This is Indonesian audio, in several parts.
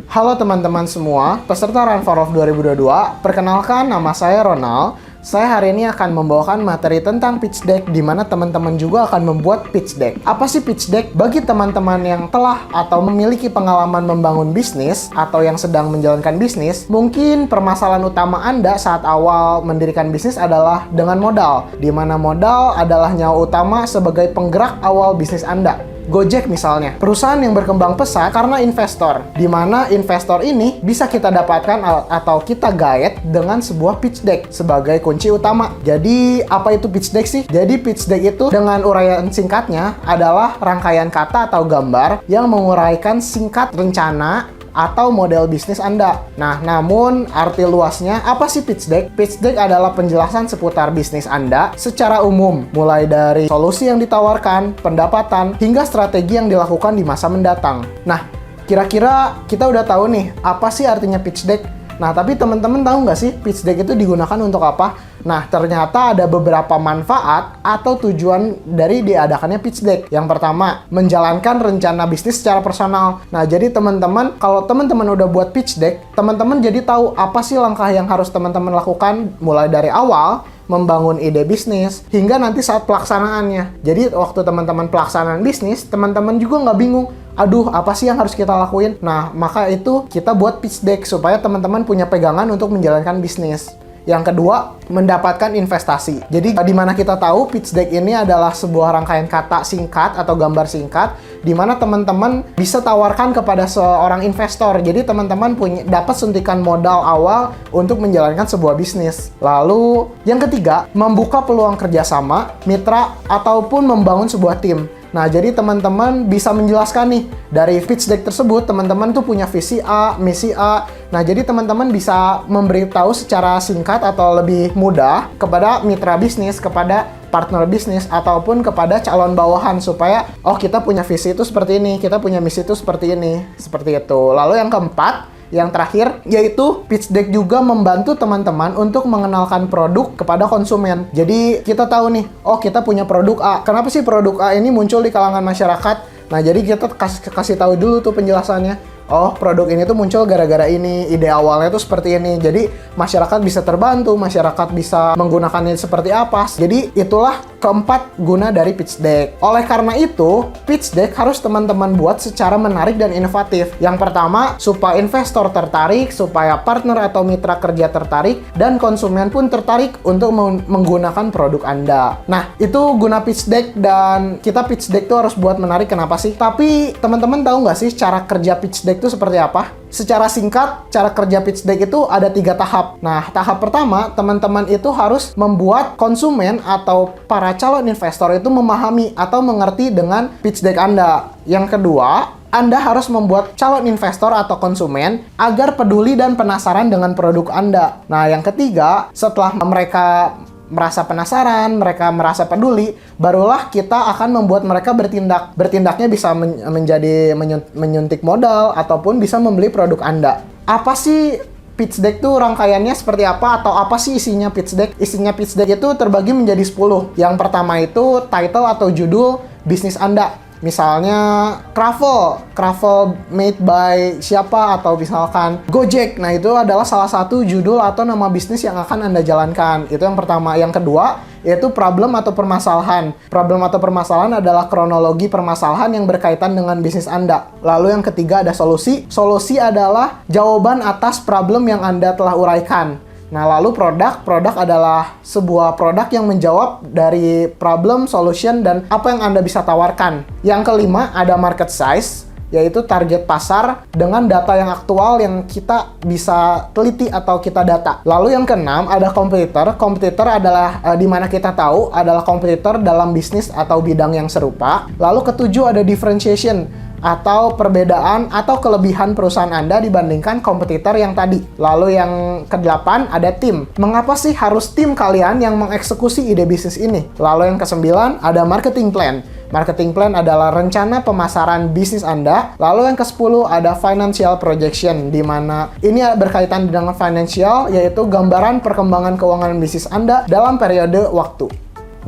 Halo teman-teman semua, peserta Run for Love 2022. Perkenalkan, nama saya Ronald. Saya hari ini akan membawakan materi tentang pitch deck, di mana teman-teman juga akan membuat pitch deck. Apa sih pitch deck? Bagi teman-teman yang telah atau memiliki pengalaman membangun bisnis, atau yang sedang menjalankan bisnis, mungkin permasalahan utama Anda saat awal mendirikan bisnis adalah dengan modal, di mana modal adalah nyawa utama sebagai penggerak awal bisnis Anda. Gojek misalnya, perusahaan yang berkembang pesat karena investor, di mana investor ini bisa kita dapatkan atau kita gaet dengan sebuah pitch deck sebagai kunci utama. Jadi, apa itu pitch deck sih? Jadi, pitch deck itu dengan uraian singkatnya adalah rangkaian kata atau gambar yang menguraikan singkat rencana atau model bisnis Anda. Nah, namun arti luasnya apa sih pitch deck? Pitch deck adalah penjelasan seputar bisnis Anda secara umum, mulai dari solusi yang ditawarkan, pendapatan, hingga strategi yang dilakukan di masa mendatang. Nah, kira-kira kita udah tahu nih, apa sih artinya pitch deck? Nah, tapi teman-teman tahu nggak sih pitch deck itu digunakan untuk apa? Nah, ternyata ada beberapa manfaat atau tujuan dari diadakannya pitch deck. Yang pertama, menjalankan rencana bisnis secara personal. Nah, jadi teman-teman, kalau teman-teman udah buat pitch deck, teman-teman jadi tahu apa sih langkah yang harus teman-teman lakukan mulai dari awal, membangun ide bisnis, hingga nanti saat pelaksanaannya. Jadi, waktu teman-teman pelaksanaan bisnis, teman-teman juga nggak bingung, aduh, apa sih yang harus kita lakuin? Nah, maka itu kita buat pitch deck supaya teman-teman punya pegangan untuk menjalankan bisnis. Yang kedua, mendapatkan investasi. Jadi, di mana kita tahu pitch deck ini adalah sebuah rangkaian kata singkat atau gambar singkat, di mana teman-teman bisa tawarkan kepada seorang investor. Jadi, teman-teman dapat suntikan modal awal untuk menjalankan sebuah bisnis. Lalu, yang ketiga, membuka peluang kerjasama, mitra, ataupun membangun sebuah tim. Nah, jadi teman-teman bisa menjelaskan nih, dari pitch deck tersebut, teman-teman tuh punya visi A, misi A. Nah, jadi teman-teman bisa memberitahu secara singkat atau lebih mudah kepada mitra bisnis, kepada partner bisnis, ataupun kepada calon bawahan, supaya, oh, kita punya visi itu seperti ini, kita punya misi itu seperti ini, seperti itu. Lalu yang keempat, yang terakhir, yaitu pitch deck juga membantu teman-teman untuk mengenalkan produk kepada konsumen. Jadi, kita tahu nih, oh, kita punya produk A. Kenapa sih produk A ini muncul di kalangan masyarakat? Nah, jadi kita kasih tahu dulu tuh penjelasannya. Oh, produk ini tuh muncul gara-gara ini, ide awalnya tuh seperti ini. Jadi, masyarakat bisa terbantu, masyarakat bisa menggunakannya seperti apa. Jadi, itulah keempat guna dari pitch deck. Oleh karena itu, pitch deck harus teman-teman buat secara menarik dan inovatif. Yang pertama, supaya investor tertarik, supaya partner atau mitra kerja tertarik, dan konsumen pun tertarik untuk menggunakan produk Anda. Nah, itu guna pitch deck, dan kita pitch deck tuh harus buat menarik. Kenapa sih? Tapi, teman-teman tahu nggak sih cara kerja pitch deck itu seperti apa? Secara singkat, cara kerja pitch deck itu ada 3 tahap. Nah, tahap pertama, teman-teman itu harus membuat konsumen atau para calon investor itu memahami atau mengerti dengan pitch deck Anda. Yang kedua, Anda harus membuat calon investor atau konsumen agar peduli dan penasaran dengan produk Anda. Nah, yang ketiga, setelah mereka merasa penasaran, mereka merasa peduli, barulah kita akan membuat mereka bertindak. Bertindaknya bisa menjadi menyuntik modal ataupun bisa membeli produk Anda. Apa sih pitch deck tuh rangkaiannya seperti apa, atau apa sih isinya pitch deck? Isinya pitch deck itu terbagi menjadi 10. Yang pertama itu title atau judul bisnis Anda. Misalnya Kravel made by siapa, atau misalkan Gojek. Nah, itu adalah salah satu judul atau nama bisnis yang akan Anda jalankan. Itu yang pertama. Yang kedua, yaitu problem atau permasalahan. Problem atau permasalahan adalah kronologi permasalahan yang berkaitan dengan bisnis Anda. Lalu yang ketiga ada solusi. Solusi adalah jawaban atas problem yang Anda telah uraikan. Nah, lalu produk adalah sebuah produk yang menjawab dari problem, solution, dan apa yang Anda bisa tawarkan. Yang kelima, ada market size, yaitu target pasar dengan data yang aktual yang kita bisa teliti atau kita data. Lalu yang keenam, ada kompetitor. Kompetitor adalah di mana kita tahu adalah kompetitor dalam bisnis atau bidang yang serupa. Lalu ketujuh, ada differentiation, atau perbedaan atau kelebihan perusahaan Anda dibandingkan kompetitor yang tadi. Lalu yang ke-8 ada tim. Mengapa sih harus tim kalian yang mengeksekusi ide bisnis ini? Lalu yang ke-9 ada marketing plan. Marketing plan adalah rencana pemasaran bisnis Anda. Lalu yang ke-10 ada financial projection, di mana ini berkaitan dengan financial, yaitu gambaran perkembangan keuangan bisnis Anda dalam periode waktu.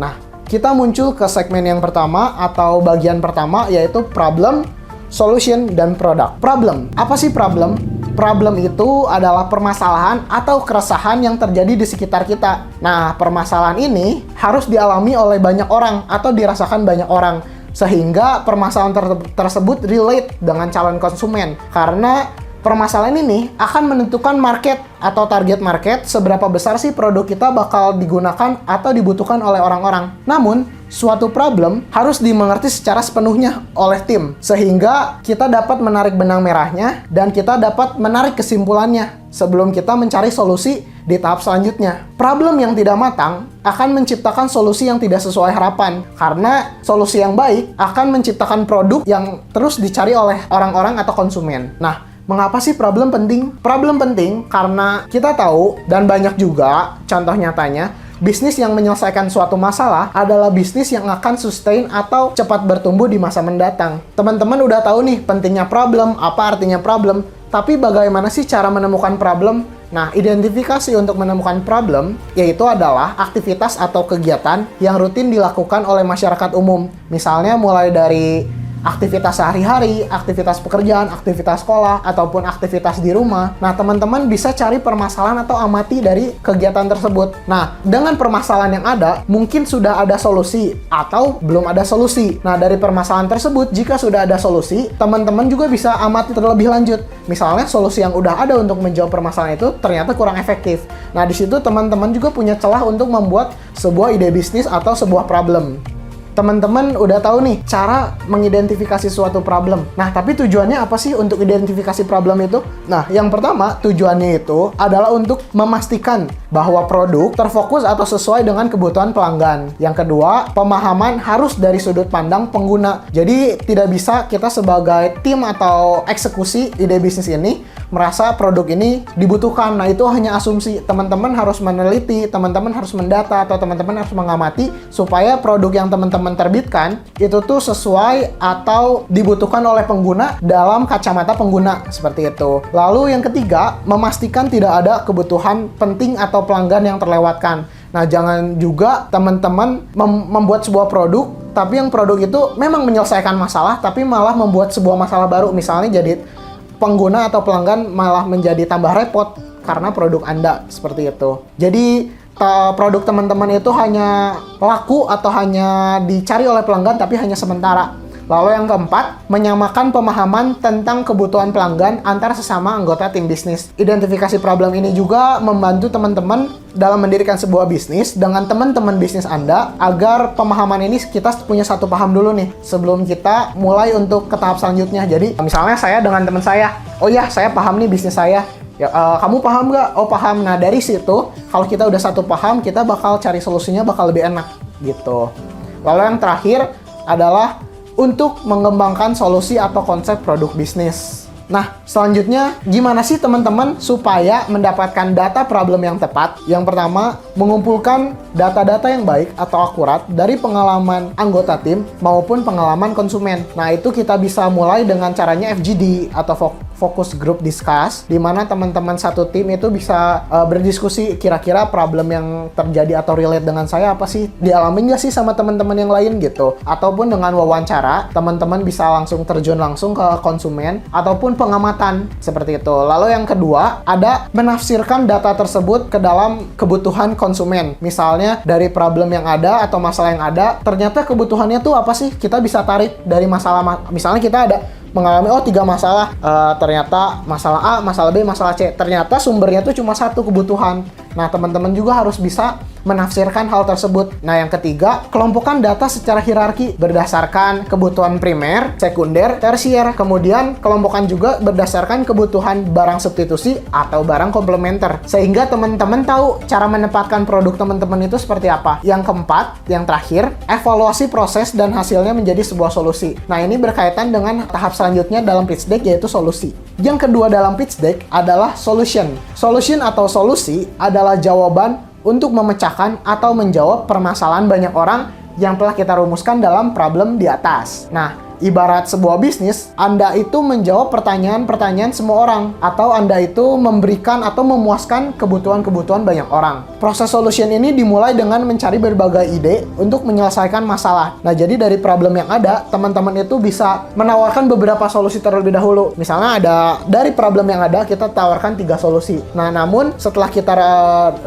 Nah, kita muncul ke segmen yang pertama atau bagian pertama, yaitu problem, solution, dan product. Problem. Apa sih problem? Problem itu adalah permasalahan atau keresahan yang terjadi di sekitar kita. Nah, permasalahan ini harus dialami oleh banyak orang atau dirasakan banyak orang, sehingga permasalahan tersebut relate dengan calon konsumen. Karena permasalahan ini akan menentukan market atau target market, seberapa besar sih produk kita bakal digunakan atau dibutuhkan oleh orang-orang. Namun, suatu problem harus dimengerti secara sepenuhnya oleh tim, sehingga kita dapat menarik benang merahnya dan kita dapat menarik kesimpulannya sebelum kita mencari solusi di tahap selanjutnya. Problem yang tidak matang akan menciptakan solusi yang tidak sesuai harapan, karena solusi yang baik akan menciptakan produk yang terus dicari oleh orang-orang atau konsumen. Nah, mengapa sih problem penting? Problem penting karena kita tahu, dan banyak juga contoh nyatanya, bisnis yang menyelesaikan suatu masalah adalah bisnis yang akan sustain atau cepat bertumbuh di masa mendatang. Teman-teman udah tahu nih pentingnya problem, apa artinya problem, tapi bagaimana sih cara menemukan problem? Nah, identifikasi untuk menemukan problem yaitu adalah aktivitas atau kegiatan yang rutin dilakukan oleh masyarakat umum. Misalnya mulai dari aktivitas sehari-hari, aktivitas pekerjaan, aktivitas sekolah, ataupun aktivitas di rumah. Nah, teman-teman bisa cari permasalahan atau amati dari kegiatan tersebut. Nah, dengan permasalahan yang ada, mungkin sudah ada solusi atau belum ada solusi. Nah, dari permasalahan tersebut, jika sudah ada solusi, teman-teman juga bisa amati terlebih lanjut. Misalnya, solusi yang udah ada untuk menjawab permasalahan itu ternyata kurang efektif. Nah, di situ teman-teman juga punya celah untuk membuat sebuah ide bisnis atau sebuah problem. Teman-teman udah tahu nih cara mengidentifikasi suatu problem. Nah, tapi tujuannya apa sih untuk identifikasi problem itu? Nah, yang pertama, tujuannya itu adalah untuk memastikan bahwa produk terfokus atau sesuai dengan kebutuhan pelanggan. Yang kedua, pemahaman harus dari sudut pandang pengguna. Jadi, tidak bisa kita sebagai tim atau eksekusi ide bisnis ini merasa produk ini dibutuhkan. Nah, itu hanya asumsi. Teman-teman harus meneliti, teman-teman harus mendata, atau teman-teman harus mengamati supaya produk yang teman-teman terbitkan itu tuh sesuai atau dibutuhkan oleh pengguna dalam kacamata pengguna, seperti itu. Lalu yang ketiga, memastikan tidak ada kebutuhan penting atau pelanggan yang terlewatkan. Nah, jangan juga teman-teman membuat sebuah produk, tapi yang produk itu memang menyelesaikan masalah, tapi malah membuat sebuah masalah baru. Misalnya jadi pengguna atau pelanggan malah menjadi tambah repot karena produk Anda, seperti itu. Jadi, produk teman-teman itu hanya laku atau hanya dicari oleh pelanggan tapi hanya sementara. Lalu yang keempat, menyamakan pemahaman tentang kebutuhan pelanggan antara sesama anggota tim bisnis. Identifikasi problem ini juga membantu teman-teman dalam mendirikan sebuah bisnis dengan teman-teman bisnis Anda, agar pemahaman ini kita punya satu paham dulu nih sebelum kita mulai untuk ke tahap selanjutnya. Jadi misalnya saya dengan teman saya, oh ya saya paham nih bisnis saya. Ya, kamu paham nggak? Oh paham. Nah dari situ, kalau kita udah satu paham, kita bakal cari solusinya bakal lebih enak gitu. Lalu yang terakhir adalah untuk mengembangkan solusi atau konsep produk bisnis. Nah, selanjutnya gimana sih teman-teman supaya mendapatkan data problem yang tepat? Yang pertama, mengumpulkan data-data yang baik atau akurat dari pengalaman anggota tim maupun pengalaman konsumen. Nah, itu kita bisa mulai dengan caranya FGD atau Focus Group Discuss, di mana teman-teman satu tim itu bisa berdiskusi kira-kira problem yang terjadi atau relate dengan saya apa sih? Dialami nggak sih sama teman-teman yang lain gitu? Ataupun dengan wawancara, teman-teman bisa langsung terjun langsung ke konsumen ataupun pengamatan, seperti itu. Lalu yang kedua, ada menafsirkan data tersebut ke dalam kebutuhan konsumen. Misalnya dari problem yang ada atau masalah yang ada, ternyata kebutuhannya tuh apa sih? Kita bisa tarik dari masalah, misalnya kita ada mengalami 3 masalah, ternyata masalah A, masalah B, masalah C. Ternyata sumbernya tuh cuma satu kebutuhan. Nah, teman-teman juga harus bisa menafsirkan hal tersebut. Nah, yang ketiga, kelompokkan data secara hierarki berdasarkan kebutuhan primer, sekunder, tersier. Kemudian, kelompokkan juga berdasarkan kebutuhan barang substitusi atau barang komplementer. Sehingga teman-teman tahu cara menempatkan produk teman-teman itu seperti apa. Yang keempat, yang terakhir, evaluasi proses dan hasilnya menjadi sebuah solusi. Nah, ini berkaitan dengan tahap selanjutnya dalam pitch deck, yaitu solusi. Yang kedua dalam pitch deck adalah solution. Solution atau solusi adalah jawaban untuk memecahkan atau menjawab permasalahan banyak orang yang telah kita rumuskan dalam problem di atas. Nah, Ibarat sebuah bisnis, Anda itu menjawab pertanyaan-pertanyaan semua orang, atau Anda itu memberikan atau memuaskan kebutuhan-kebutuhan banyak orang. Proses solution ini dimulai dengan mencari berbagai ide untuk menyelesaikan masalah. Nah, jadi dari problem yang ada, teman-teman itu bisa menawarkan beberapa solusi terlebih dahulu. Misalnya dari problem yang ada, kita tawarkan 3 solusi. Nah, namun setelah kita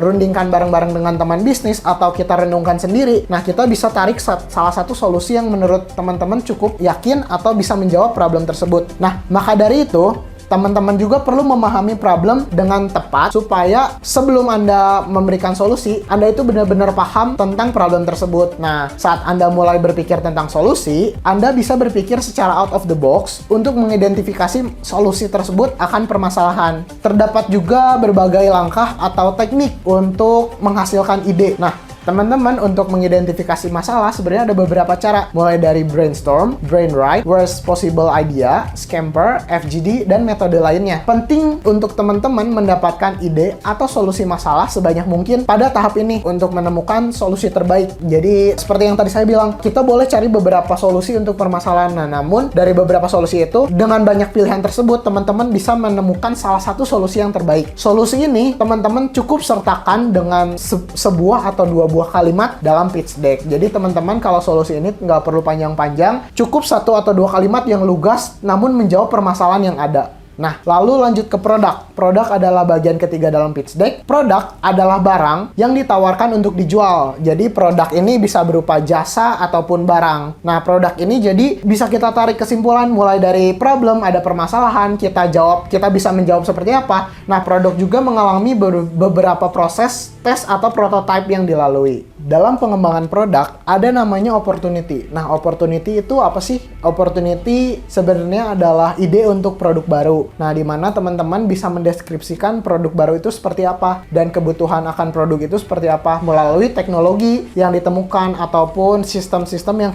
rundingkan bareng-bareng dengan teman bisnis atau kita renungkan sendiri, nah kita bisa tarik salah satu solusi yang menurut teman-teman cukup yakin atau bisa menjawab problem tersebut. Nah, maka dari itu, teman-teman juga perlu memahami problem dengan tepat supaya sebelum Anda memberikan solusi, Anda itu benar-benar paham tentang problem tersebut. Nah, saat Anda mulai berpikir tentang solusi, Anda bisa berpikir secara out of the box untuk mengidentifikasi solusi tersebut akan permasalahan. Terdapat juga berbagai langkah atau teknik untuk menghasilkan ide. Nah, teman-teman untuk mengidentifikasi masalah sebenarnya ada beberapa cara, mulai dari brainstorm, brainwrite, worst possible idea, scamper, FGD, dan metode lainnya. Penting untuk teman-teman mendapatkan ide atau solusi masalah sebanyak mungkin pada tahap ini untuk menemukan solusi terbaik. Jadi seperti yang tadi saya bilang, kita boleh cari beberapa solusi untuk permasalahan. Nah, namun dari beberapa solusi itu, dengan banyak pilihan tersebut, teman-teman bisa menemukan salah satu solusi yang terbaik. Solusi ini teman-teman cukup sertakan dengan sebuah atau 2 buah kalimat dalam pitch deck. Jadi teman-teman kalau solusi ini nggak perlu panjang-panjang, cukup 1 atau 2 kalimat yang lugas namun menjawab permasalahan yang ada. Nah, lalu lanjut ke produk. Produk adalah bagian ketiga dalam pitch deck. Produk adalah barang yang ditawarkan untuk dijual. Jadi produk ini bisa berupa jasa ataupun barang. Nah, produk ini jadi bisa kita tarik kesimpulan mulai dari problem, ada permasalahan, kita bisa menjawab seperti apa. Nah, produk juga mengalami beberapa proses tes atau prototype yang dilalui. Dalam pengembangan produk, ada namanya opportunity. Nah, opportunity itu apa sih? Opportunity sebenarnya adalah ide untuk produk baru. Nah, di mana teman-teman bisa mendeskripsikan produk baru itu seperti apa dan kebutuhan akan produk itu seperti apa melalui teknologi yang ditemukan ataupun sistem-sistem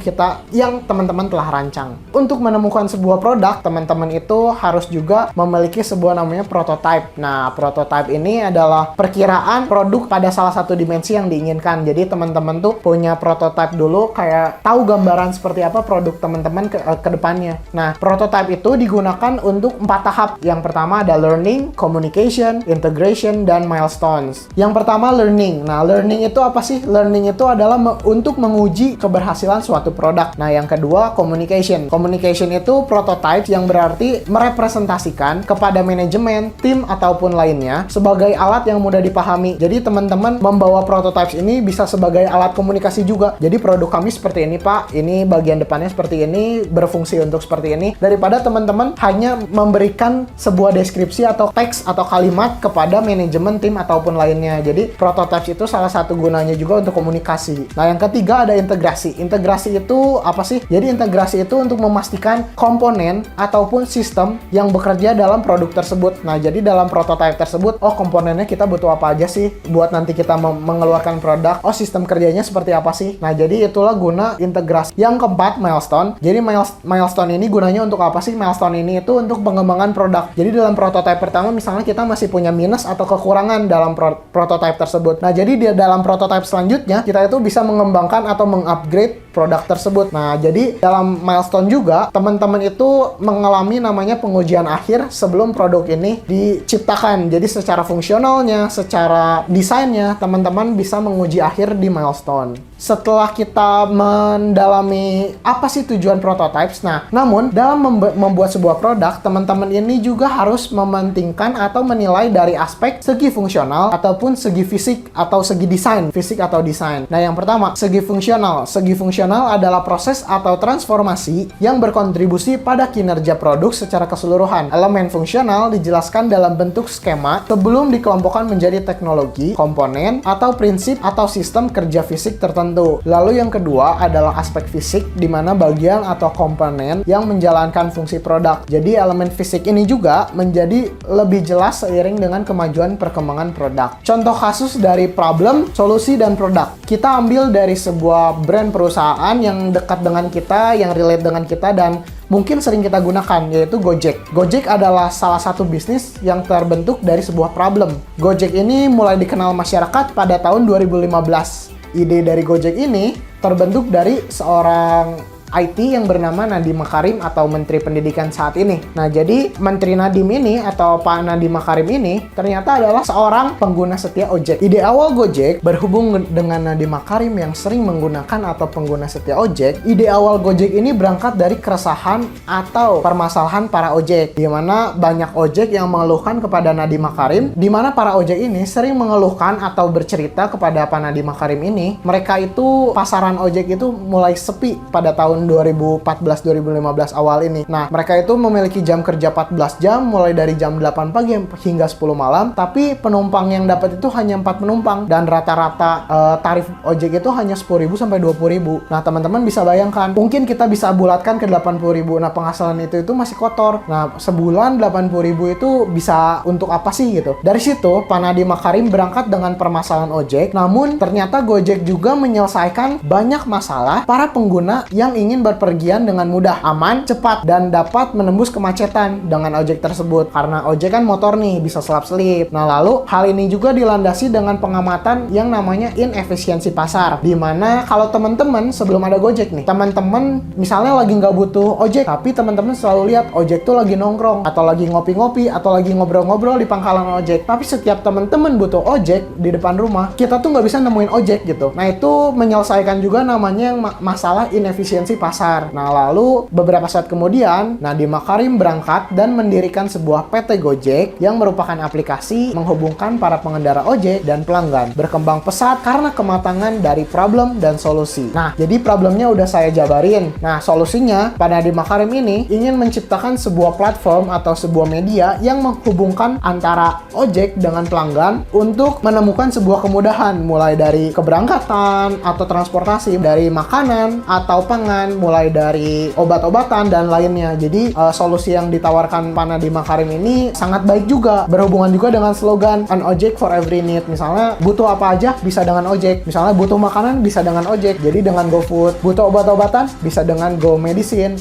yang teman-teman telah rancang. Untuk menemukan sebuah produk, teman-teman itu harus juga memiliki sebuah namanya prototype. Nah, prototype ini adalah perkiraan produk pada salah satu dimensi yang diinginkan. Jadi teman-teman tuh punya prototype dulu, kayak tahu gambaran seperti apa produk teman-teman ke depannya. Nah, prototype itu digunakan untuk 4 tahap. Yang pertama ada learning, communication, integration, dan milestones. Yang pertama learning. Nah, learning itu apa sih? Learning itu adalah untuk menguji keberhasilan suatu produk. Nah, yang kedua communication. Communication itu prototype yang berarti merepresentasikan kepada manajemen, tim, ataupun lainnya sebagai alat yang mudah dipahami. Jadi teman-teman membawa prototypes ini bisa sebagai alat komunikasi juga. Jadi produk kami seperti ini, Pak. Ini bagian depannya seperti ini, berfungsi untuk seperti ini. Daripada teman-teman hanya memberikan sebuah deskripsi atau teks atau kalimat kepada manajemen, tim, ataupun lainnya. Jadi prototype itu salah satu gunanya juga untuk komunikasi. Nah, yang ketiga ada integrasi. Integrasi itu apa sih? Jadi integrasi itu untuk memastikan komponen ataupun sistem yang bekerja dalam produk tersebut. Nah, jadi dalam prototype tersebut, komponennya kita butuh apa aja sih buat nanti kita mengeluarkan produk. Sistem kerjanya seperti apa sih? Nah, jadi itulah guna integrasi. Yang keempat, milestone. Jadi milestone ini gunanya untuk apa sih? Milestone ini itu untuk pengembangan produk. Jadi dalam prototype pertama misalnya kita masih punya minus atau kekurangan dalam prototype tersebut. Nah, jadi di dalam prototype selanjutnya kita itu bisa mengembangkan atau mengupgrade produk tersebut. Nah, jadi dalam milestone juga teman-teman itu mengalami namanya pengujian akhir sebelum produk ini diciptakan. Jadi secara fungsionalnya, secara desainnya, teman-teman bisa menguji akhir di milestone. Setelah kita mendalami apa sih tujuan prototypes, namun dalam membuat sebuah produk, teman-teman ini juga harus mementingkan atau menilai dari aspek segi fungsional ataupun segi fisik atau segi desain, fisik atau desain. Nah, yang pertama, segi fungsional. Segi fungsional adalah proses atau transformasi yang berkontribusi pada kinerja produk secara keseluruhan. Elemen fungsional dijelaskan dalam bentuk skema sebelum dikelompokkan menjadi teknologi, komponen, atau prinsip atau sistem kerja fisik tertentu. Lalu yang kedua adalah aspek fisik, di mana bagian atau komponen yang menjalankan fungsi produk. Jadi elemen fisik ini juga menjadi lebih jelas seiring dengan kemajuan perkembangan produk. Contoh kasus dari problem, solusi, dan produk. Kita ambil dari sebuah brand perusahaan yang dekat dengan kita, yang relate dengan kita, dan mungkin sering kita gunakan, yaitu Gojek. Gojek adalah salah satu bisnis yang terbentuk dari sebuah problem. Gojek ini mulai dikenal masyarakat pada tahun 2015. Ide dari Gojek ini terbentuk dari seorang IT yang bernama Nadiem Makarim atau Menteri Pendidikan saat ini. Nah, jadi Menteri Nadiem ini atau Pak Nadiem Makarim ini ternyata adalah seorang pengguna setia ojek. Ide awal Gojek berhubung dengan Nadiem Makarim yang sering menggunakan atau pengguna setia ojek. Ide awal Gojek ini berangkat dari keresahan atau permasalahan para ojek, di mana banyak ojek yang mengeluhkan kepada Nadiem Makarim, di mana para ojek ini sering mengeluhkan atau bercerita kepada Pak Nadiem Makarim ini, mereka itu pasaran ojek itu mulai sepi pada tahun 2014-2015 awal ini. Nah, mereka itu memiliki jam kerja 14 jam mulai dari jam 8 pagi hingga 10 malam, tapi penumpang yang dapat itu hanya 4 penumpang dan rata-rata tarif ojek itu hanya 10.000 sampai 20.000. Nah, teman-teman bisa bayangkan, mungkin kita bisa bulatkan ke 80.000. Nah, penghasilan itu masih kotor. Nah, sebulan 80.000 itu bisa untuk apa sih gitu. Dari situ, Pak Nadiem Makarim berangkat dengan permasalahan ojek, namun ternyata Gojek juga menyelesaikan banyak masalah para pengguna yang ingin berpergian dengan mudah, aman, cepat, dan dapat menembus kemacetan dengan ojek tersebut. Karena ojek kan motor nih, bisa selap-selip. Nah, lalu hal ini juga dilandasi dengan pengamatan yang namanya inefisiensi pasar. Dimana kalau teman-teman sebelum ada Gojek nih, teman-teman misalnya lagi nggak butuh ojek, tapi teman-teman selalu lihat ojek tuh lagi nongkrong, atau lagi ngopi-ngopi, atau lagi ngobrol-ngobrol di pangkalan ojek. Tapi setiap teman-teman butuh ojek di depan rumah, kita tuh nggak bisa nemuin ojek gitu. Nah, itu menyelesaikan juga namanya masalah inefisiensi pasar. Nah, lalu beberapa saat kemudian Nadiem Makarim berangkat dan mendirikan sebuah PT Gojek yang merupakan aplikasi menghubungkan para pengendara ojek dan pelanggan. Berkembang pesat karena kematangan dari problem dan solusi. Nah, jadi problemnya udah saya jabarin. Nah, solusinya Pak Nadiem Makarim ini ingin menciptakan sebuah platform atau sebuah media yang menghubungkan antara ojek dengan pelanggan untuk menemukan sebuah kemudahan, mulai dari keberangkatan atau transportasi, dari makanan atau pangan, mulai dari obat-obatan dan lainnya. Jadi solusi yang ditawarkan Pak Nadiem Makarim ini sangat baik juga, berhubungan juga dengan slogan an ojek for every need. Misalnya butuh apa aja bisa dengan ojek, misalnya butuh makanan bisa dengan ojek, jadi dengan GoFood. Butuh obat-obatan bisa dengan Go Medicine.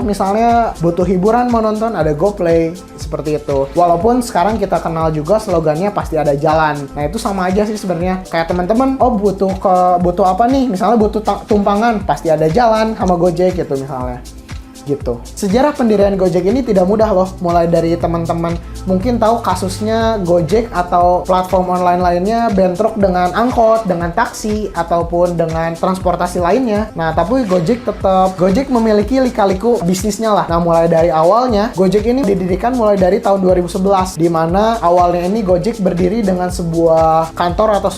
Misalnya butuh hiburan mau nonton, ada GoPlay, seperti itu. Walaupun sekarang kita kenal juga slogannya pasti ada jalan. Nah, itu sama aja sih sebenarnya. Kayak teman-teman, butuh apa nih? Misalnya butuh tumpangan, pasti ada jalan sama Gojek gitu misalnya. Gitu. Sejarah pendirian Gojek ini tidak mudah loh. Mulai dari teman-teman mungkin tahu kasusnya Gojek atau platform online lainnya bentrok dengan angkot, dengan taksi, ataupun dengan transportasi lainnya. Nah, tapi Gojek memiliki lika-liku bisnisnya lah. Nah, mulai dari awalnya, Gojek ini didirikan mulai dari tahun 2011, di mana awalnya ini Gojek berdiri dengan sebuah kantor atau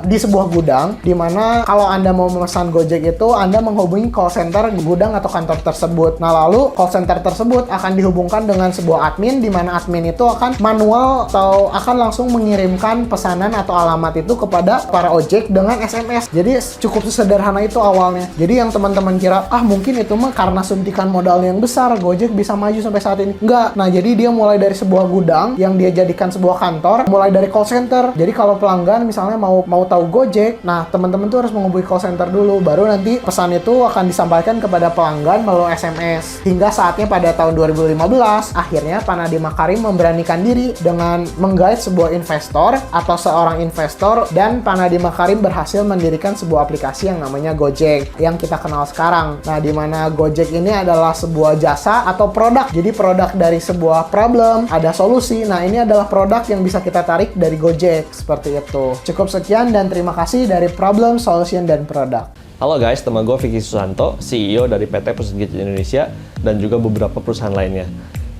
di sebuah gudang, di mana kalau Anda mau memesan Gojek itu, Anda menghubungi call center gudang atau kantor tersebut. Nah, lalu call center tersebut akan dihubungkan dengan sebuah admin, di mana admin itu akan manual atau akan langsung mengirimkan pesanan atau alamat itu kepada para ojek dengan SMS. Jadi cukup sesederhana itu awalnya. Jadi yang teman-teman kira, mungkin itu mah karena suntikan modal yang besar Gojek bisa maju sampai saat ini. Enggak. Nah, jadi dia mulai dari sebuah gudang yang dia jadikan sebuah kantor, mulai dari call center. Jadi kalau pelanggan misalnya mau tahu Gojek, nah teman-teman tuh harus menghubungi call center dulu, baru nanti pesan itu akan disampaikan kepada pelanggan melalui SMS. Hingga saatnya pada tahun 2015, akhirnya Pak Nadiem Makarim memberanikan diri dengan menggait sebuah investor atau seorang investor, dan Pak Nadiem Makarim berhasil mendirikan sebuah aplikasi yang namanya Gojek yang kita kenal sekarang. Nah, di mana Gojek ini adalah sebuah jasa atau produk. Jadi produk dari sebuah problem, ada solusi. Nah, ini adalah produk yang bisa kita tarik dari Gojek, seperti itu. Cukup sekian dan terima kasih dari Problem, Solution, dan Produk. Halo guys, nama gue Vicky Susanto, CEO dari PT Pusat Gadget Indonesia dan juga beberapa perusahaan lainnya.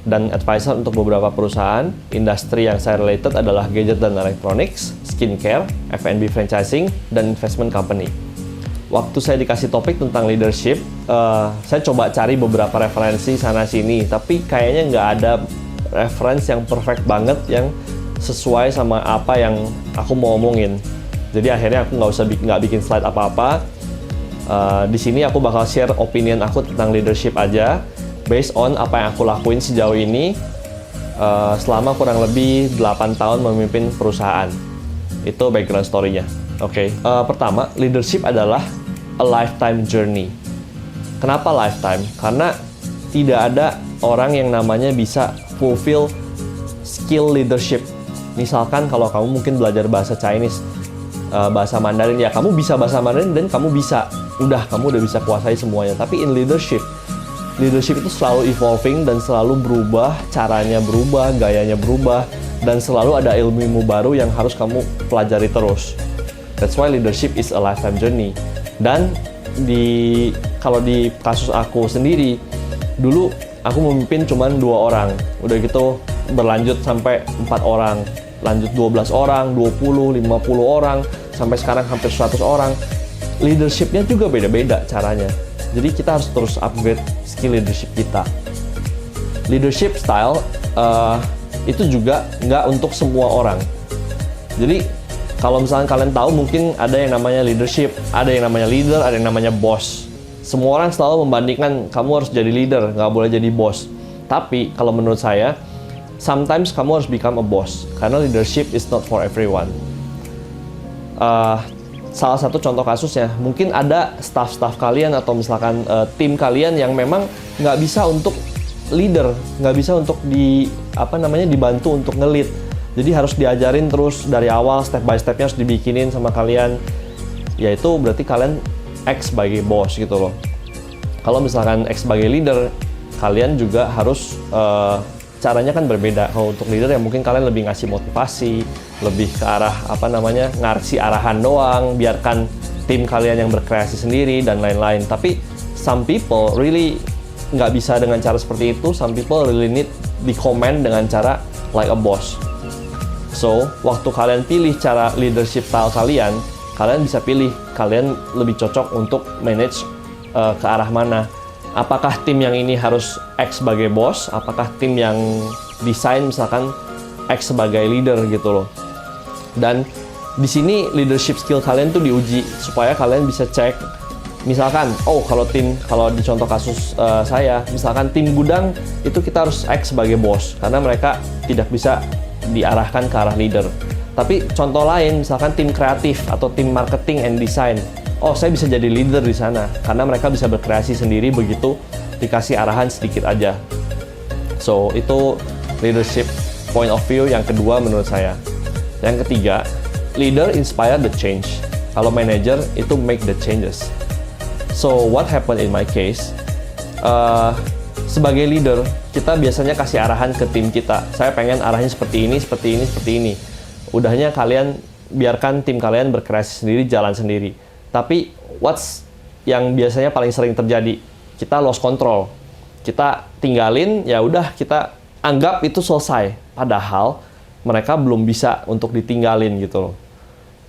Dan advisor untuk beberapa perusahaan, industri yang saya related adalah gadget dan electronics, skincare, F&B franchising, dan investment company. Waktu saya dikasih topik tentang leadership, saya coba cari beberapa referensi sana-sini, tapi kayaknya nggak ada referensi yang perfect banget yang sesuai sama apa yang aku mau omongin. Jadi akhirnya aku nggak bikin slide apa-apa. Di sini aku bakal share opinion aku tentang leadership aja, based on apa yang aku lakuin sejauh ini selama kurang lebih 8 tahun memimpin perusahaan. Itu background story-nya. Oke. Pertama, leadership adalah a lifetime journey. Kenapa lifetime? Karena tidak ada orang yang namanya bisa fulfill skill leadership. Misalkan kalau kamu mungkin belajar bahasa Chinese, bahasa Mandarin, ya kamu bisa bahasa Mandarin dan kamu bisa kamu udah bisa kuasai semuanya. Tapi in leadership itu selalu evolving dan selalu berubah, caranya berubah, gayanya berubah, dan selalu ada ilmu baru yang harus kamu pelajari terus. That's why leadership is a lifetime journey. Dan kalau di kasus aku sendiri, dulu aku memimpin cuma 2 orang, udah gitu berlanjut sampai 4 orang, lanjut 12 orang, 20, 50 orang, sampai sekarang hampir 100 orang. Leadership-nya juga beda-beda caranya. Jadi kita harus terus upgrade skill leadership kita. Leadership style itu juga nggak untuk semua orang. Jadi kalau misalnya kalian tahu, mungkin ada yang namanya leadership, ada yang namanya leader, ada yang namanya boss. Semua orang selalu membandingkan kamu harus jadi leader, nggak boleh jadi boss. Tapi kalau menurut saya, sometimes kamu harus become a boss, karena leadership is not for everyone. Salah satu contoh kasusnya, mungkin ada staff-staff kalian atau misalkan tim kalian yang memang nggak bisa untuk leader, nggak bisa untuk dibantu untuk nge-lead. Jadi harus diajarin terus dari awal, step by stepnya harus dibikinin sama kalian. Yaitu berarti kalian act sebagai boss gitu loh. Kalau misalkan act sebagai leader, kalian juga harus caranya kan berbeda. Kalau untuk leader ya mungkin kalian lebih ngasih motivasi, lebih ke arah ngasih arahan doang, biarkan tim kalian yang berkreasi sendiri dan lain-lain. Tapi some people really nggak bisa dengan cara seperti itu. Some people really need di command dengan cara like a boss. So, waktu kalian pilih cara leadership style kalian bisa pilih kalian lebih cocok untuk manage ke arah mana. Apakah tim yang ini harus act sebagai bos? Apakah tim yang desain misalkan act sebagai leader gitu loh. Dan di sini leadership skill kalian tuh diuji supaya kalian bisa cek. Misalkan, kalau di contoh kasus saya, misalkan tim gudang itu kita harus act sebagai bos karena mereka tidak bisa diarahkan ke arah leader. Tapi contoh lain, misalkan tim kreatif atau tim marketing and design, saya bisa jadi leader di sana karena mereka bisa berkreasi sendiri begitu dikasih arahan sedikit aja. So, itu leadership point of view yang kedua menurut saya. Yang ketiga, leader inspire the change. Kalau manager itu make the changes. So, what happened in my case? Sebagai leader, kita biasanya kasih arahan ke tim kita. Saya pengen arahnya seperti ini, seperti ini, seperti ini. Udahnya kalian biarkan tim kalian berkreasi sendiri, jalan sendiri. Tapi what's yang biasanya paling sering terjadi? Kita lost control. Kita tinggalin, ya udah kita anggap itu selesai. Padahal mereka belum bisa untuk ditinggalin gitu loh.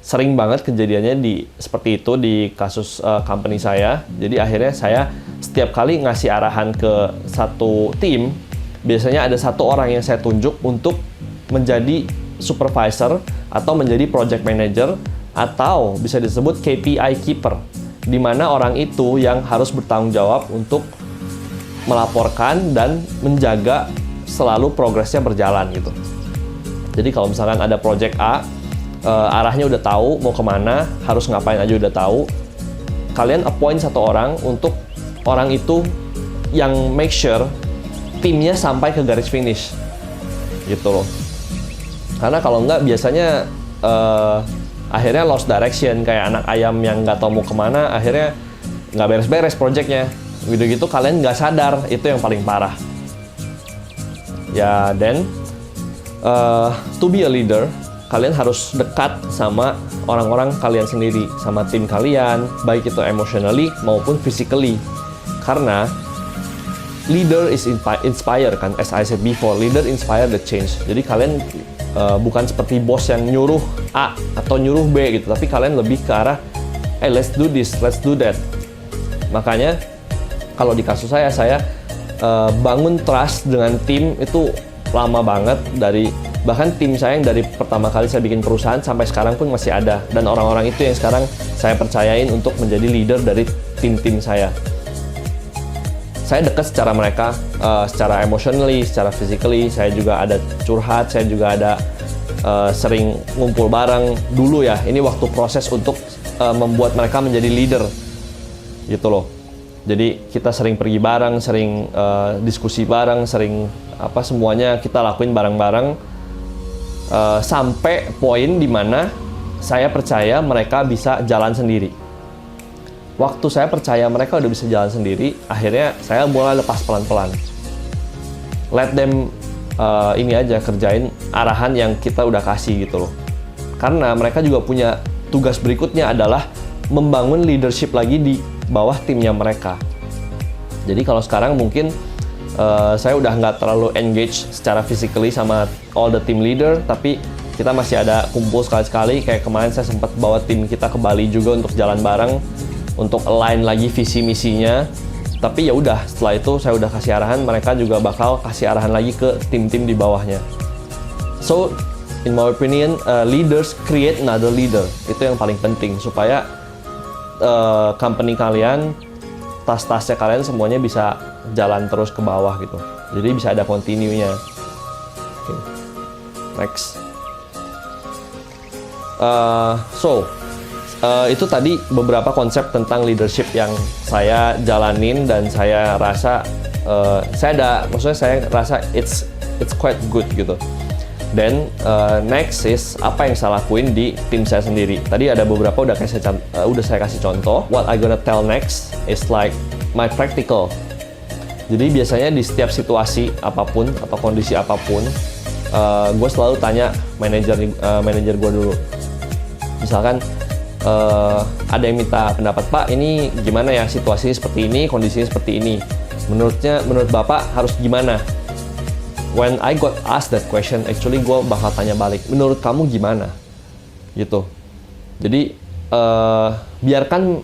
Sering banget kejadiannya seperti itu di kasus company saya. Jadi akhirnya saya setiap kali ngasih arahan ke satu tim, biasanya ada satu orang yang saya tunjuk untuk menjadi supervisor atau menjadi project manager atau bisa disebut KPI keeper, di mana orang itu yang harus bertanggung jawab untuk melaporkan dan menjaga selalu progresnya berjalan gitu. Jadi kalau misalkan ada project A, arahnya udah tahu mau kemana, harus ngapain aja udah tahu, kalian appoint satu orang untuk orang itu yang make sure timnya sampai ke garis finish gitu loh. Karena kalau nggak biasanya akhirnya lost direction, kayak anak ayam yang nggak tahu mau kemana, akhirnya nggak beres-beres projectnya. Gitu-gitu kalian nggak sadar, itu yang paling parah. Ya, then to be a leader, kalian harus dekat sama orang-orang kalian sendiri, sama tim kalian, baik itu emotionally maupun physically. Karena leader is inspire kan, as I said before, leader inspire the change. Jadi kalian bukan seperti bos yang nyuruh A atau nyuruh B gitu, tapi kalian lebih ke arah, let's do this, let's do that. Makanya kalau di kasus saya bangun trust dengan tim itu lama banget, bahkan tim saya yang dari pertama kali saya bikin perusahaan sampai sekarang pun masih ada, dan orang-orang itu yang sekarang saya percayain untuk menjadi leader dari tim-tim saya. Saya dekat secara mereka, secara emotionally, secara physically. Saya juga ada curhat, saya juga ada sering ngumpul bareng dulu ya. Ini waktu proses untuk membuat mereka menjadi leader, gitu loh. Jadi kita sering pergi bareng, sering diskusi bareng, sering semuanya kita lakuin bareng-bareng sampai poin dimana saya percaya mereka bisa jalan sendiri. waktu saya percaya mereka udah bisa jalan sendiri, akhirnya saya mulai lepas pelan-pelan. Let them ini aja kerjain arahan yang kita udah kasih gitu loh. Karena mereka juga punya tugas berikutnya adalah membangun leadership lagi di bawah timnya mereka. Jadi kalau sekarang mungkin saya udah nggak terlalu engage secara physically sama all the team leader, tapi kita masih ada kumpul sekali-sekali. Kayak kemarin saya sempat bawa tim kita ke Bali juga untuk jalan bareng, untuk align lagi visi misinya. Tapi ya udah, setelah itu saya udah kasih arahan, mereka juga bakal kasih arahan lagi ke tim-tim di bawahnya. So, in my opinion, leaders create another leader. Itu yang paling penting supaya company kalian, tas-tasnya kalian semuanya bisa jalan terus ke bawah gitu. Jadi bisa ada continue-nya. Okay. Next. Itu tadi beberapa konsep tentang leadership yang saya jalanin dan saya rasa saya rasa it's quite good gitu. Dan next is apa yang saya lakuin di tim saya sendiri. Tadi ada beberapa udah saya kasih contoh. What I gonna tell next is like my practical. Jadi biasanya di setiap situasi apapun atau kondisi apapun, gue selalu tanya manajer gue dulu. Misalkan ada yang minta pendapat, Pak, ini gimana ya, situasinya seperti ini, kondisinya seperti ini. Menurut Bapak harus gimana? When I got asked that question, actually gue bakal tanya balik, menurut kamu gimana? Gitu. Jadi biarkan,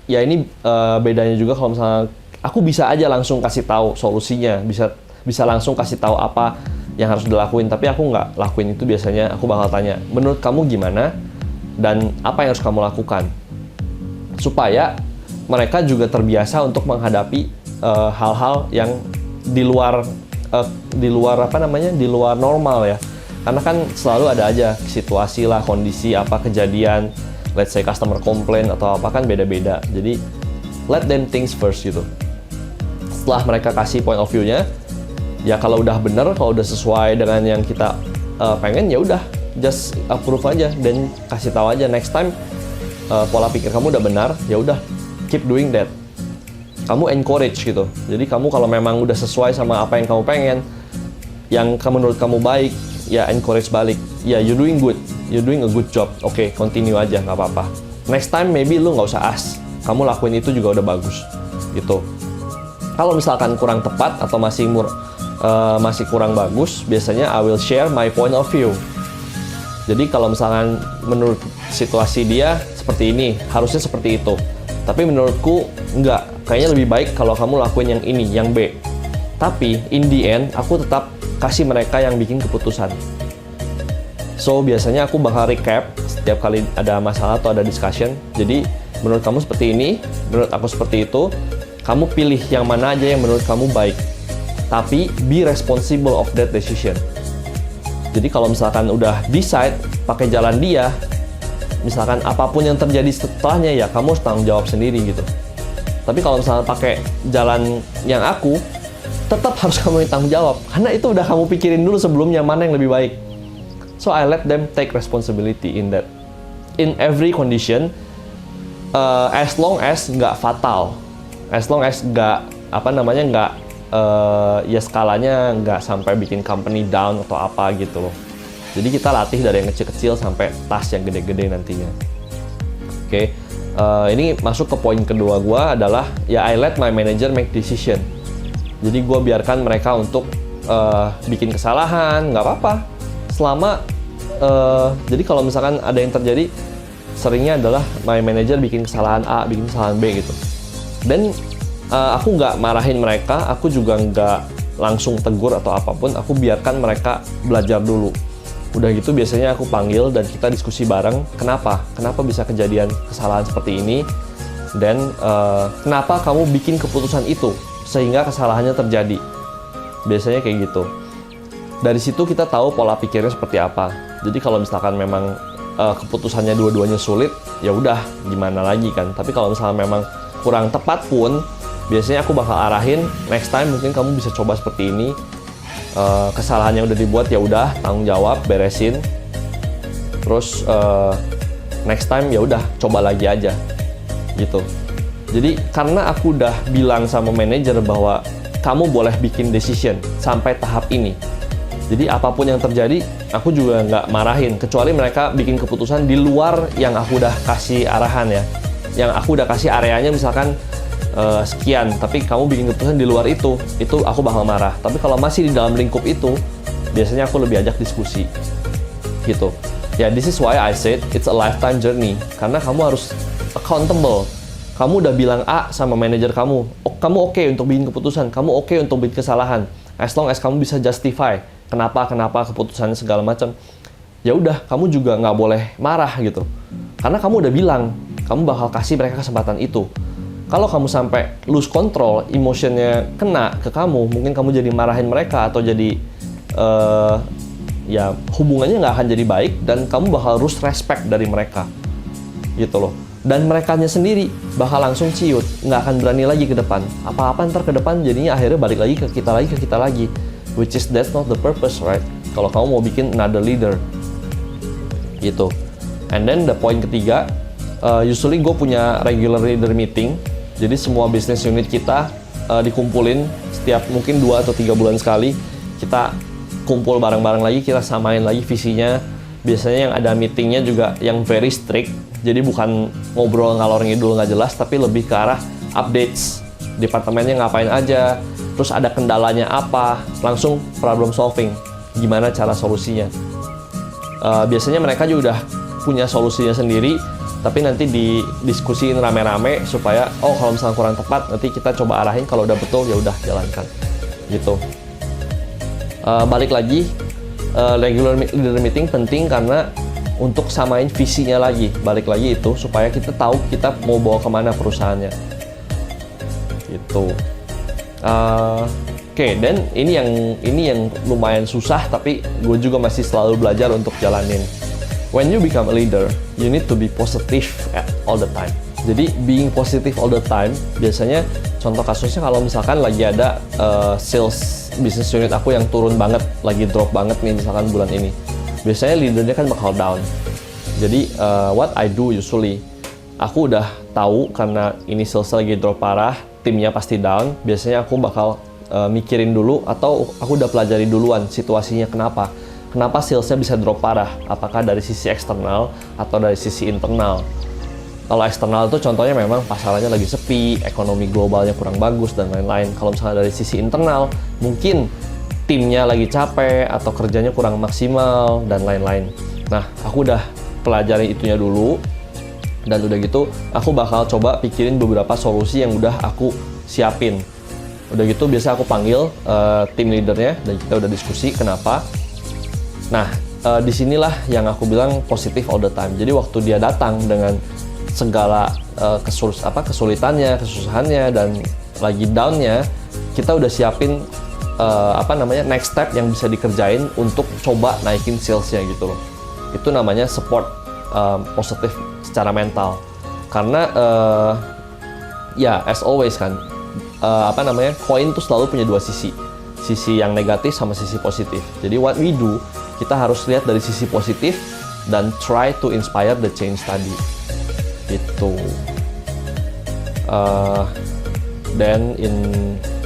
ya ini bedanya juga kalau misalnya aku bisa aja langsung kasih tahu solusinya, bisa langsung kasih tahu apa yang harus dilakuin, tapi aku nggak lakuin itu. Biasanya aku bakal tanya, menurut kamu gimana? Dan apa yang harus kamu lakukan? Supaya mereka juga terbiasa untuk menghadapi hal-hal yang di luar normal ya. Karena kan selalu ada aja situasi lah, kondisi apa, kejadian, let's say customer complain atau apa, kan beda-beda. Jadi let them think first gitu. Setelah mereka kasih point of view-nya, ya kalau udah bener, kalau udah sesuai dengan yang kita pengen, ya udah just approve aja dan kasih tahu aja next time pola pikir kamu udah benar, ya udah keep doing that. Kamu encourage gitu. Jadi kamu kalau memang udah sesuai sama apa yang kamu pengen, yang menurut kamu baik, ya encourage balik. Ya, you're doing good, you're doing a good job. Oke, continue aja, nggak apa-apa. Next time maybe lu nggak usah ask, kamu lakuin itu juga udah bagus gitu. Kalau misalkan kurang tepat atau masih kurang bagus, biasanya I will share my point of view. Jadi kalau misalkan menurut situasi dia seperti ini, harusnya seperti itu. Tapi menurutku enggak, kayaknya lebih baik kalau kamu lakuin yang ini, yang B. Tapi in the end, aku tetap kasih mereka yang bikin keputusan. So biasanya aku bakal recap setiap kali ada masalah atau ada discussion. Jadi menurut kamu seperti ini, menurut aku seperti itu. Kamu pilih yang mana aja yang menurut kamu baik. Tapi be responsible of that decision. Jadi kalau misalkan udah decide pakai jalan dia, misalkan apapun yang terjadi setelahnya, ya kamu harus tanggung jawab sendiri gitu. Tapi kalau misalkan pakai jalan yang aku, tetap harus kamu yang tanggung jawab. Karena itu udah kamu pikirin dulu sebelumnya mana yang lebih baik. So I let them take responsibility in that. In every condition, as long as nggak fatal. As long as nggak ya skalanya nggak sampai bikin company down atau apa gitu loh. Jadi kita latih dari yang kecil-kecil sampai tas yang gede-gede nantinya. Oke. Ini masuk ke poin kedua gue adalah ya I let my manager make decision. Jadi gue biarkan mereka untuk bikin kesalahan, nggak apa-apa. Selama jadi kalau misalkan ada yang terjadi, seringnya adalah my manager bikin kesalahan A, bikin kesalahan B gitu. Dan aku nggak marahin mereka, aku juga nggak langsung tegur atau apapun, aku biarkan mereka belajar dulu. Udah gitu biasanya aku panggil dan kita diskusi bareng, kenapa bisa kejadian kesalahan seperti ini, dan kenapa kamu bikin keputusan itu sehingga kesalahannya terjadi. Biasanya kayak gitu. Dari situ kita tahu pola pikirnya seperti apa. Jadi kalau misalkan memang keputusannya dua-duanya sulit, ya udah gimana lagi kan. Tapi kalau misalnya memang kurang tepat pun, biasanya aku bakal arahin, next time mungkin kamu bisa coba seperti ini. Kesalahan yang udah dibuat ya udah tanggung jawab, beresin. Terus next time ya udah coba lagi aja. gitu. Jadi karena aku udah bilang sama manajer bahwa kamu boleh bikin decision sampai tahap ini. Jadi apapun yang terjadi, aku juga nggak marahin, kecuali mereka bikin keputusan di luar yang aku udah kasih arahan ya. Yang aku udah kasih areanya misalkan sekian, tapi kamu bikin keputusan di luar itu aku bakal marah. Tapi kalau masih di dalam lingkup itu, biasanya aku lebih ajak diskusi, gitu. Ya, this is why I said it's a lifetime journey. Karena kamu harus accountable. Kamu udah bilang A sama manajer kamu, kamu oke untuk bikin keputusan, kamu oke untuk bikin kesalahan. As long as kamu bisa justify kenapa keputusannya segala macam, ya udah, kamu juga nggak boleh marah gitu. Karena kamu udah bilang, kamu bakal kasih mereka kesempatan itu. Kalau kamu sampai lose control, emotionnya kena ke kamu, mungkin kamu jadi marahin mereka atau jadi ya hubungannya nggak akan jadi baik dan kamu bakal lose respect dari mereka, gitu loh. Dan merekanya sendiri bakal langsung ciut, nggak akan berani lagi ke depan. Apa-apa ntar ke depan jadinya akhirnya balik lagi ke kita lagi, which is that's not the purpose, right? Kalau kamu mau bikin another leader, gitu. And then the point ketiga, usually gue punya regular leader meeting. Jadi semua business unit kita dikumpulin setiap mungkin 2 atau 3 bulan sekali. Kita kumpul bareng-bareng lagi, kita samain lagi visinya. Biasanya yang ada meetingnya juga yang very strict. Jadi bukan ngobrol ngalor ngidul nggak jelas, tapi lebih ke arah updates. Departemennya ngapain aja, terus ada kendalanya apa, langsung problem solving. Gimana cara solusinya. Biasanya mereka juga udah punya solusinya sendiri, tapi nanti didiskusiin rame-rame supaya kalau misalnya kurang tepat nanti kita coba arahin, kalau udah betul ya udah jalankan, gitu. Balik lagi, regular leader meeting penting karena untuk samain visinya lagi, balik lagi itu supaya kita tahu kita mau bawa kemana perusahaannya, gitu. Oke, dan ini yang lumayan susah tapi gue juga masih selalu belajar untuk jalanin. When you become a leader, you need to be positive all the time. Jadi being positive all the time, biasanya contoh kasusnya kalau misalkan lagi ada sales business unit aku yang turun banget, lagi drop banget nih misalkan bulan ini. Biasanya leadernya kan bakal down. Jadi what I do usually, aku udah tahu karena ini sales lagi drop parah, timnya pasti down. Biasanya aku bakal mikirin dulu atau aku udah pelajari duluan situasinya kenapa. Kenapa salesnya bisa drop parah? Apakah dari sisi eksternal atau dari sisi internal? Kalau eksternal itu contohnya memang pasarannya lagi sepi, ekonomi globalnya kurang bagus, dan lain-lain. Kalau misalnya dari sisi internal, mungkin timnya lagi capek atau kerjanya kurang maksimal, dan lain-lain. Nah, aku udah pelajari itunya dulu, dan udah gitu, aku bakal coba pikirin beberapa solusi yang udah aku siapin. Udah gitu, biasa aku panggil tim leadernya, dan kita udah diskusi kenapa. Nah, disinilah yang aku bilang positive all the time. Jadi waktu dia datang dengan segala kesulitannya, kesusahannya, dan lagi down-nya, kita udah siapin next step yang bisa dikerjain untuk coba naikin sales-nya gitu loh. Itu namanya support positif secara mental. Karena ya as always kan, koin tuh selalu punya dua sisi. Sisi yang negatif sama sisi positif. Jadi what we do, kita harus lihat dari sisi positif dan try to inspire the change tadi. Gitu. Then in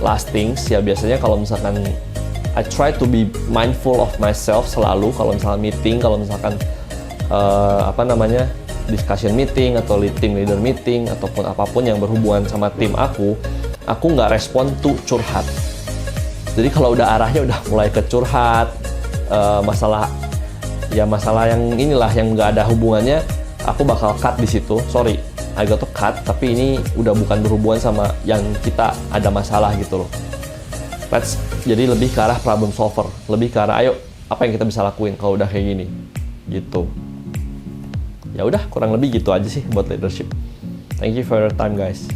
last things, ya biasanya kalau misalkan I try to be mindful of myself selalu kalau misalkan meeting, kalau misalkan discussion meeting atau team leader meeting ataupun apapun yang berhubungan sama tim aku nggak respon to curhat. Jadi kalau udah arahnya udah mulai ke curhat, masalah yang inilah yang nggak ada hubungannya, aku bakal cut di situ. Sorry, I got to cut, tapi ini udah bukan berhubungan sama yang kita ada masalah gitu loh. Jadi lebih ke arah problem solver, lebih ke arah ayo apa yang kita bisa lakuin kalau udah kayak gini, gitu. Ya udah, kurang lebih gitu aja sih buat leadership. Thank you for your time guys.